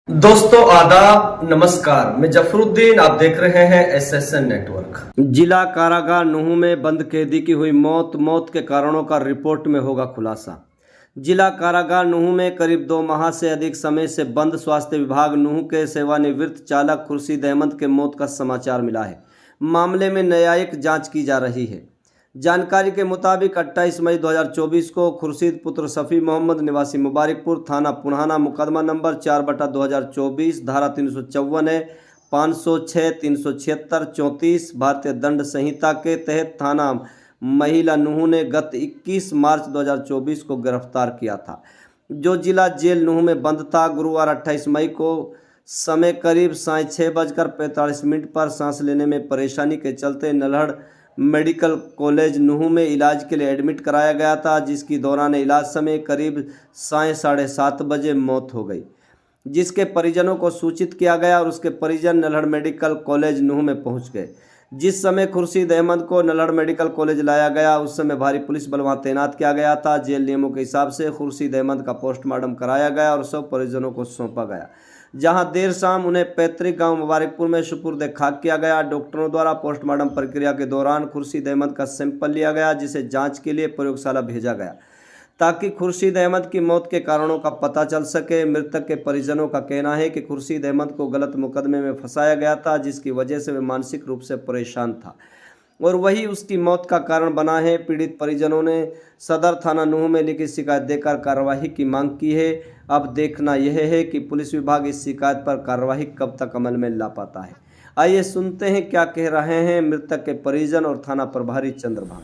दोस्तों आदाब नमस्कार, मैं जफरुद्दीन, आप देख रहे हैं एसएसएन नेटवर्क। जिला कारागार नूंह में बंद कैदी की हुई मौत के कारणों का रिपोर्ट में होगा खुलासा। जिला कारागार नूंह में करीब 2 माह से अधिक समय से बंद स्वास्थ्य विभाग नूंह के सेवानिवृत्त चालक खुर्शीद अहमद के मौत का समाचार मिला है। मामले में न्यायिक जाँच की जा रही है। जानकारी के मुताबिक 28 मई 2024 को खुर्शीद पुत्र सफ़ी मोहम्मद निवासी मुबारकपुर थाना पुन्हाना मुकदमा नंबर 4/2024 धारा 354 है 506 376 34 भारतीय दंड संहिता के तहत थाना महिला नूंह ने गत 21 मार्च 2024 को गिरफ्तार किया था, जो जिला जेल नूंह में बंद था। गुरुवार 28 मई को समय करीब 6:45 पर सांस लेने में परेशानी के चलते नल्हड़ मेडिकल कॉलेज नूंह में इलाज के लिए एडमिट कराया गया था, जिसकी दौरान इलाज समय करीब 7:30 बजे मौत हो गई, जिसके परिजनों को सूचित किया गया और उसके परिजन नल्हड़ मेडिकल कॉलेज नूंह में पहुंच गए। जिस समय खुर्शीद अहमद को नल्हड़ मेडिकल कॉलेज लाया गया, उस समय भारी पुलिस बल वहां तैनात किया गया था। जेल नियमों के हिसाब से खुर्शीद अहमद का पोस्टमार्टम कराया गया और सब परिजनों को सौंपा गया, जहां देर शाम उन्हें पैतृक गांव मुबारकपुर में सुपुर्द खाक किया गया। डॉक्टरों द्वारा पोस्टमार्टम प्रक्रिया के दौरान खुर्शीद अहमद का सैंपल लिया गया, जिसे जांच के लिए प्रयोगशाला भेजा गया ताकि खुर्शीद अहमद की मौत के कारणों का पता चल सके। मृतक के परिजनों का कहना है कि खुर्शीद अहमद को गलत मुकदमे में फंसाया गया था, जिसकी वजह से वे मानसिक रूप से परेशान था और वही उसकी मौत का कारण बना है। पीड़ित परिजनों ने सदर थाना नूंह में लिखित शिकायत देकर कार्रवाई की मांग की है। अब देखना यह है कि पुलिस विभाग इस शिकायत पर कार्रवाई कब तक अमल में ला पाता है। आइए सुनते हैं क्या कह रहे हैं मृतक के परिजन और थाना प्रभारी चंद्रभान।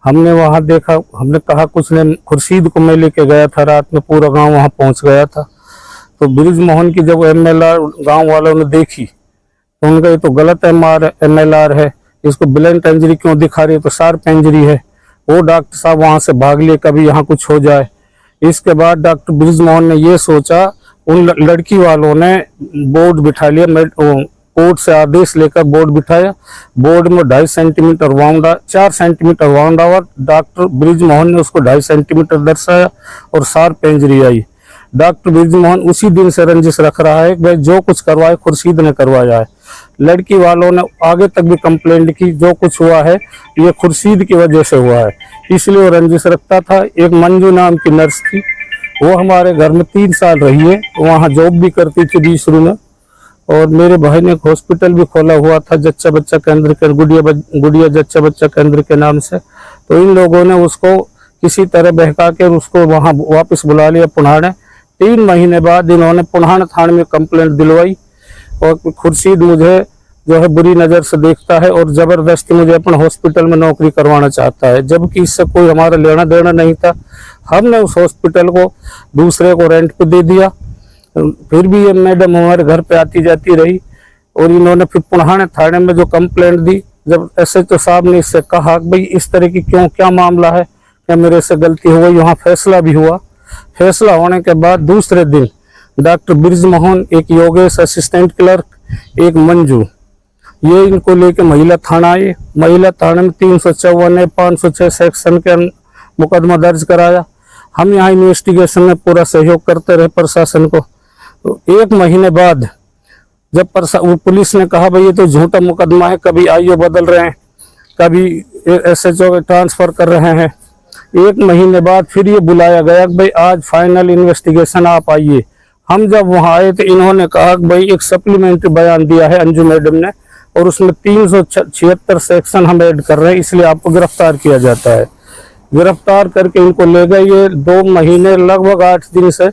हमने वहां देखा, हमने कहा कुछ ने खुर्शीद को मैं लेके गया था, रात में पूरा गांव वहां पहुंच गया था। तो ब्रिज मोहन की जब एमएलआर गांव वालों ने देखी तो उनका ये तो गलत एमएलआर है, इसको ब्लंट इंजरी क्यों दिखा रही है, तो शार्प इंजरी है। वो डॉक्टर साहब वहां से भाग लिए, कभी यहाँ कुछ हो जाए। इसके बाद डॉक्टर ब्रिज मोहन ने ये सोचा, उन लड़की वालों ने बोर्ड बिठा लिया, कोर्ट से आदेश लेकर बोर्ड बिठाया। बोर्ड में 2.5 सेंटीमीटर वाउंडा 4 सेंटीमीटर वाउंडा हुआ। डॉक्टर ब्रिज मोहन ने उसको 2.5 सेंटीमीटर दर्शाया और शार्प इंजरी आई। डॉक्टर ब्रिज मोहन उसी दिन से रंजिश रख रहा है कि भाई जो कुछ करवाए खुर्शीद ने करवाया है। लड़की वालों ने आगे तक भी कंप्लेंट की, जो कुछ हुआ है ये खुर्शीद की वजह से हुआ है, इसलिए वो रंजिश रखता था। एक मंजू नाम की नर्स थी, वो हमारे घर में 3 साल रही है, वहाँ जॉब भी करती थी बीसरू में। और मेरे भाई ने एक हॉस्पिटल भी खोला हुआ था जच्चा बच्चा केंद्र के, गुड़िया जच्चा बच्चा केंद्र के नाम से। तो इन लोगों ने उसको किसी तरह बहका के उसको वहां वापस बुला लिया पुन्हाने। 3 महीने बाद इन्होंने पुन्हाना थाने में कंप्लेंट दिलवाई और खुर्शीद मुझे जो है बुरी नजर से देखता है और जबरदस्ती मुझे अपने हॉस्पिटल में नौकरी करवाना चाहता है, जबकि इससे कोई हमारा लेना देना नहीं था। हमने उस हॉस्पिटल को दूसरे को रेंट पे दे दिया। फिर भी ये मैडम हमारे घर पे आती जाती रही और इन्होंने फिर पुन्हाने थाने में जो कंप्लेंट दी, जब एसएचओ साहब ने इससे कहा कि भाई इस तरह की क्या मामला है, क्या मेरे से गलती हो गई, वहाँ फैसला भी हुआ। फैसला होने के बाद दूसरे दिन डॉक्टर ब्रिज मोहन, एक योगेश असिस्टेंट क्लर्क, एक मंजू, ये इनको लेके महिला थाना आए। महिला थाने में 354 506 सेक्शन के मुकदमा दर्ज कराया। हम यहाँ इन्वेस्टिगेशन में पूरा सहयोग करते रहे प्रशासन को। तो 1 महीने बाद जब पुलिस ने कहा भाई ये तो झूठा मुकदमा है, कभी आईओ बदल रहे हैं, कभी एसएचओ ट्रांसफर कर रहे हैं। 1 महीने बाद फिर ये बुलाया गया कि भाई आज फाइनल इन्वेस्टिगेशन आप आइए। हम जब वहाँ आए तो इन्होंने कहा कि भाई एक सप्लीमेंट्री बयान दिया है अंजू मैडम ने और उसमें 376 सेक्शन हम ऐड कर रहे हैं, इसलिए आपको गिरफ्तार किया जाता है। गिरफ्तार करके इनको ले गए। ये 2 महीने लगभग 8 दिन से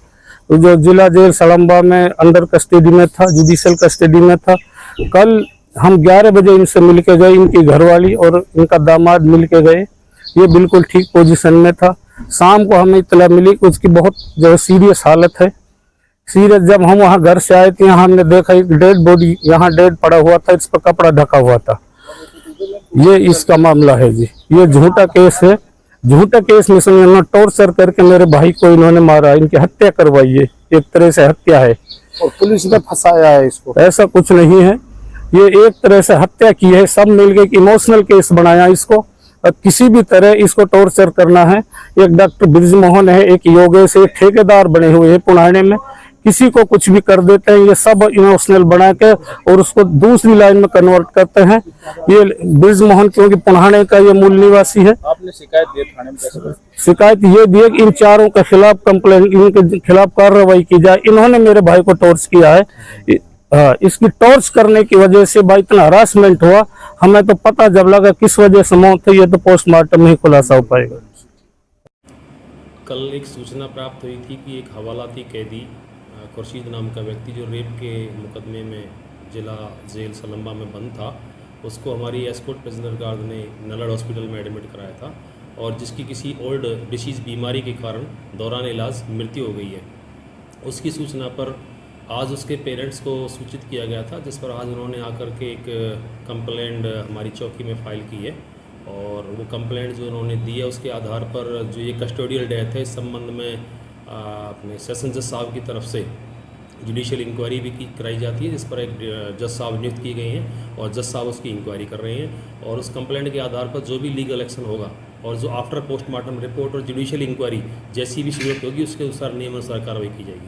जो जिला जेल सड़म्बा में अंडर कस्टडी में था, जुडिशियल कस्टडी में था। कल हम 11 बजे इनसे मिल के गए, इनकी घरवाली और इनका दामाद मिल के गए। ये बिल्कुल ठीक पोजीशन में था। शाम को हमें इत्तला मिली कि उसकी बहुत जो सीरियस हालत है। सीरियस जब हम वहाँ घर से आए थे, यहाँ हमने देखा एक डेड बॉडी यहाँ डेड पड़ा हुआ था, इस पर कपड़ा ढका हुआ था। ये इसका मामला है जी, ये झूठा केस है। झूठे केस में सुनिए इन्होंने टॉर्चर करके मेरे भाई को इन्होंने मारा, इनकी हत्या करवाई है, एक तरह से हत्या है। और पुलिस ने फंसाया है इसको? ऐसा कुछ नहीं है, ये एक तरह से हत्या की है। सब मिलके इमोशनल केस बनाया इसको, और किसी भी तरह इसको टॉर्चर करना है। एक डॉक्टर ब्रिजमोहन है, एक योगेश है, ठेकेदार बने हुए हैं पुणाने में, किसी को कुछ भी कर देते हैं। ये सब इमोशनल बना के और उसको दूसरी लाइन में कन्वर्ट करते हैं। ये ब्रिजमोहन क्योंकि पुणाने का ये मूल निवासी है। आपने शिकायत दी थाने में? कैसे? शिकायत ये दी है कि इन चारों के खिलाफ कंप्लेन, इनके खिलाफ कार्रवाई की जाए। इन्होंने मेरे भाई को टॉर्च किया है। हाँ, इसकी टॉर्च करने की वजह से भाई इतना हरासमेंट हुआ। हमें तो पता जब लगा किस वजह से मौत हुई, ये तो पोस्टमार्टम में ही खुलासा हो पाएगा। कल एक सूचना प्राप्त हुई थी कि एक हवालाती कैदी खुर्शीद नाम का व्यक्ति जो रेप के मुकदमे में जिला जेल सलम्बा में बंद था, उसको हमारी एस्कॉर्ट प्रिजनर गार्ड ने नलड़ हॉस्पिटल में एडमिट कराया था, और जिसकी किसी ओल्ड डिसीज़ बीमारी के कारण दौरान इलाज मृत्यु हो गई है। उसकी सूचना पर आज उसके पेरेंट्स को सूचित किया गया था, जिस पर आज उन्होंने आकर के एक कंप्लेंट हमारी चौकी में फ़ाइल की है, और वो कंप्लेंट जो उन्होंने दी है उसके आधार पर जो ये कस्टोडियल डेथ है, इस संबंध में अपने सेशन जज साहब की तरफ से जुडिशियल इंक्वायरी भी कराई जाती है, जिस पर एक जज साहब नियुक्त किए गए हैं, और जज साहब उसकी इंक्वायरी कर रहे हैं। और उस कंप्लेंट के आधार पर जो भी लीगल एक्शन होगा, और जो आफ्टर पोस्टमार्टम रिपोर्ट और जुडिशियल इंक्वायरी जैसी भी जरूरत होगी, उसके अनुसार नियमानुसार कार्रवाई की जाएगी।